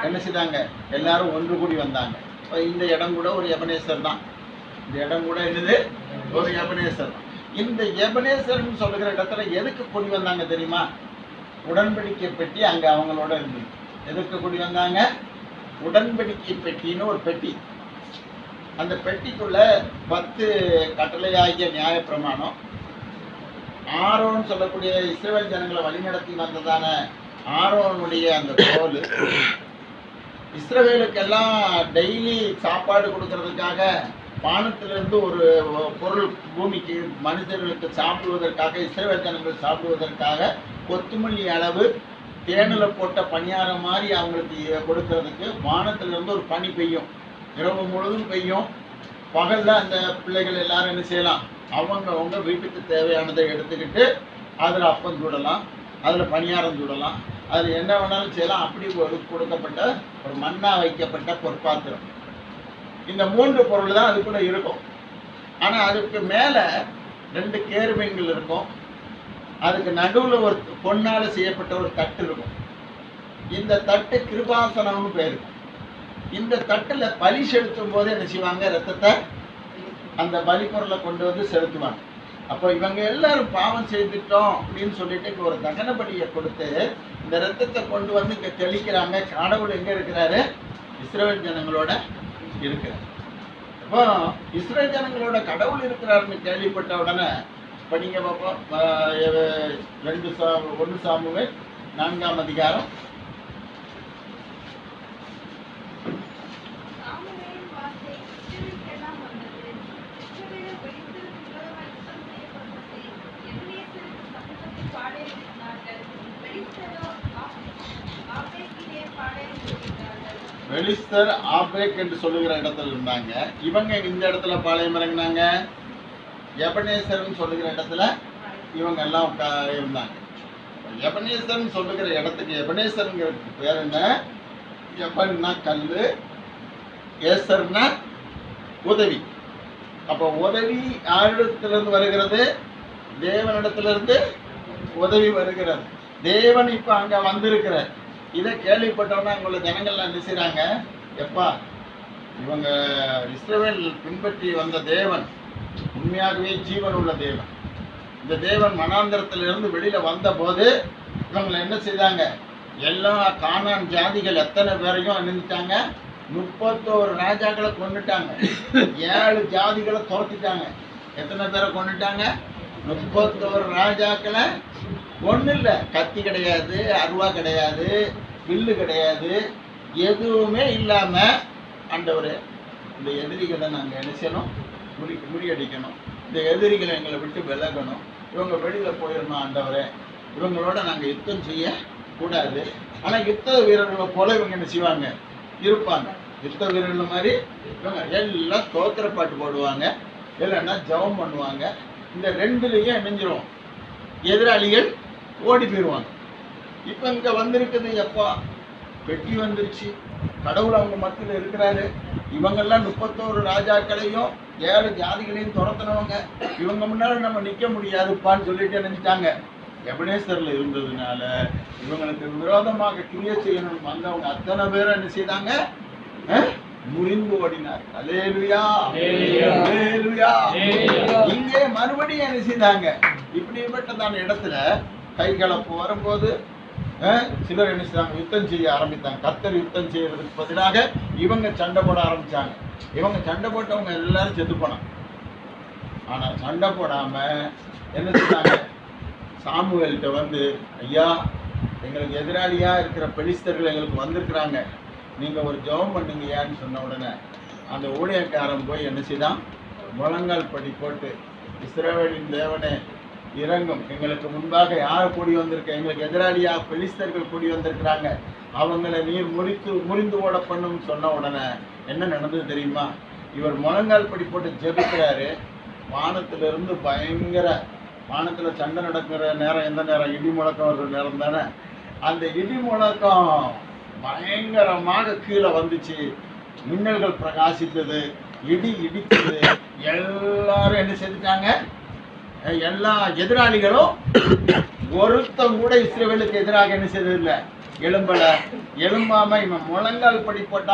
என்ன செய்தாங்க, எல்லாரும் ஒன்று கூடி வந்தாங்க. இப்போ இந்த இடம் கூட ஒரு எபனேசர் தான். இந்த இடம் கூட என்னது, ஒரு எபனேசர் தான். இந்த எபனேசர்னு சொல்லுகிற இடத்துல எதுக்கு கூடி வந்தாங்க தெரியுமா? உடன்படிக்கை பெட்டி அங்கே அவங்களோட இருந்தது. எதுக்கு கூடி வந்தாங்க? உடன்படிக்கை பெட்டின்னு ஒரு பெட்டி. அந்த பெட்டிக்குள்ள 10 கட்டளையாகிய நியாய பிரமாணம், ஆரோன் சொல்லக்கூடிய இஸ்ரவேல் ஜனங்களை வழிநடத்தி வந்ததான ஆரோனுடைய அந்த கோல், இஸ்ரவேலுக்கெல்லாம் டெய்லி சாப்பாடு கொடுக்கறதுக்காக வானத்திலிருந்து ஒரு பொருள் பூமிக்கு மனிதர்களுக்கு சாப்பிடுவதற்காக, இஸ்ரவேல் ஜனங்கள் சாப்பிடுவதற்காக கொத்துமல்லி அளவு தேனில் போட்ட பணியாரம் மாதிரி அவங்களுக்கு கொடுக்கறதுக்கு வானத்திலிருந்து ஒரு பனி பெய்யும். இரவு முழுவதும் பெய்யும். பகலில் அந்த பிள்ளைகள் எல்லாரும் என்ன செய்யலாம், அவங்க வீட்டுக்கு தேவையானதை எடுத்துக்கிட்டு அதில் அப்பம் சுடலாம், அதில் பணியாரம் சுடலாம், அதில் என்ன வேணாலும் செய்யலாம். அப்படி கொடுக்கப்பட்ட ஒரு மண்ணா வைக்கப்பட்ட பொற்பாத்திரம். இந்த 3 பொருள் தான் அதுக்குள்ளே இருக்கும். ஆனால் அதுக்கு மேலே 2 கேருபீன்கள் இருக்கும். அதுக்கு நடுவில் ஒரு பொன்னால் செய்யப்பட்ட ஒரு தட்டு இருக்கும். இந்த தட்டு கிருபாசனம்னு பேர். இந்த தட்டில் பலி செலுத்தும் போது என்ன செய்வாங்க, ரத்தத்தை அந்த பலி பொருளை கொண்டு வந்து செலுத்துவாங்க. அப்போ இவங்க எல்லாரும் பாவம் செய்துட்டோம் அப்படின்னு சொல்லிட்டு இப்போ ஒரு தகன பலியை கொடுத்து இந்த ரத்தத்தை கொண்டு வந்து இங்கே தெளிக்கிறாங்க. கடவுள் எங்கே இருக்கிறாரு? இஸ்ரவேல் ஜனங்களோட இருக்கிறார். அப்போ இஸ்ரவேல் ஜனங்களோட கடவுள் இருக்கிறாருன்னு கேள்விப்பட்ட உடனே இப்போ நீங்கள் பார்ப்போம், 1 சாமுவேல் 4ஆம் அதிகாரம். பெலிஸ்தர் ஆபேக் என்று சொல்லுகிற இடத்துல இருந்தாங்க. இவங்க இந்த இடத்துல பாளையம் இறங்கினாங்க. எபனேசர்னு சொல்லுகிற இடத்துல இவங்க எல்லாம் இருந்தாங்க. எபனேசர்னு சொல்லுகிற இடத்துக்கு எபனேசருங்கிற பேர் என்ன? எபன்னா கல், ஏசர்னா உதவி. அப்போ உதவி யாரிடத்திலிருந்து வருகிறது? தேவனிடத்திலிருந்து உதவி வருகிறது. தேவன் இப்போ அங்கே வந்திருக்கிறார். இதை கேள்விப்பட்டவனா அங்குள்ள ஜனங்கள்லாம் என்ன செய்கிறாங்க, எப்பா இவங்க இஸ்ரவேல் பின்பற்றி வந்த தேவன் உண்மையாகவே ஜீவன் உள்ள தேவன். இந்த தேவன் மனாந்தரத்திலிருந்து வெளியில் வந்த போது இவங்களை என்ன செய்தாங்க, எல்லா கானான் ஜாதிகள் எத்தனை பேரையும் அணிந்துட்டாங்க, 31 ராஜாக்களை கொண்டுட்டாங்க, 7 ஜாதிகளை துரத்திட்டாங்க. எத்தனை பேரை கொண்டுட்டாங்க? 31 ராஜாக்களை. ஒன்றும் இல்லை, கத்தி கிடையாது, அருவா கிடையாது, வில்லு கிடையாது, எதுவுமே இல்லாமல் ஆண்டவரே இந்த எதிரிகளை நாங்கள் என்ன செய்யணும், முறியடிக்கணும், இந்த எதிரிகளை எங்களை விட்டு விலகணும், இவங்க வெளியில் போயிடணும் ஆண்டவரே, இவங்களோட நாங்கள் யுத்தம் செய்யக்கூடாது. ஆனால் யுத்த வீரர்களை போல இவங்க என்ன செய்வாங்க, இருப்பாங்க. யுத்த வீரர்கள் மாதிரி இவங்க எல்லாம் ஸ்தோத்திர பாட்டு போடுவாங்க, இல்லைன்னா ஜெபம் பண்ணுவாங்க. இந்த 2லையும் இணைஞ்சிரும், எதிராளிகள் ஓடி போயிடுவாங்க. இப்போ இங்கே வந்திருக்குது, எப்போ பெட்டி வந்துருச்சு, கடவுள் அவங்க மத்தியில் இருக்கிறாரு. இவங்கெல்லாம் 31 ராஜாக்களையும் 7 ஜாதிகளையும் துரத்தினவங்க, இவங்க முன்னாடி நம்ம நிற்க முடியாதுப்பான்னு சொல்லிட்டு நினைச்சிட்டாங்க. எபனேசரில் இருந்ததுனால இவங்களுக்கு விரோதமாக கிரியை செய்யணும் வந்தவங்க அத்தனை பேரும் என்ன செய்தாங்க, முறிந்து ஓடினார். அல்லேலூயா, அல்லேலூயா. இங்கே மறுபடியும் என்ன செய்தாங்க, இப்படிப்பட்டதான இடத்துல கைகலப்பு வரும்போது சிலர் என்ன செய்தாங்க, யுத்தம் செய்ய ஆரம்பித்தாங்க. கர்த்தர் யுத்தம் செய்யறதுக்கு பதிலாக இவங்க சண்டை போட ஆரம்பிச்சாங்க. இவங்க சண்டை போட்டவங்க எல்லாரும் செத்து போனாங்க. ஆனா சண்டை போடாம என்ன செய்தாங்க, சாமுவேல்கிட்ட வந்து, ஐயா எங்களுக்கு எதிராளியா இருக்கிற பெலிஸ்தர்கள் எங்களுக்கு வந்திருக்கிறாங்க, நீங்க ஒரு ஜெபம் பண்ணுங்கயான்னு சொன்ன உடனே அந்த ஊழியக்காரன் போய் என்ன செய்தான், முழங்கால் படி போட்டு, இஸ்ரவேலின் தேவனே இறங்கும், எங்களுக்கு முன்பாக யார் கூடி வந்திருக்க, எங்களுக்கு எதிராளியா பெலிஸ்தர்கள் கூடி வந்திருக்கிறாங்க, அவங்களை நீர் முறிந்து ஓட பண்ணும் சொன்ன உடனே என்ன நடந்தது தெரியுமா? இவர் முழங்கால் படி போட்டு ஜெபிக்கிறாரு. வானத்திலிருந்து பயங்கர, வானத்தில் சண்டை நடக்கிற நேரம் எந்த நேரம், இடி முழக்கம் வர்ற நேரம் தானே. அந்த இடி முழக்கம் பயங்கரமாக கீழே வந்துச்சு, மின்னல்கள் பிரகாசித்தது, இடி இடித்தது. எல்லாரும் என்ன செஞ்சுட்டாங்க, எல்லா எதிராளிகளும் ஒருத்தம் கூட இஸ்ரவேலுக்கு எதிராக என்ன செய்ததில்லை, எழும்பல. எழும்பாம இவன் முழங்கால் படி போட்டா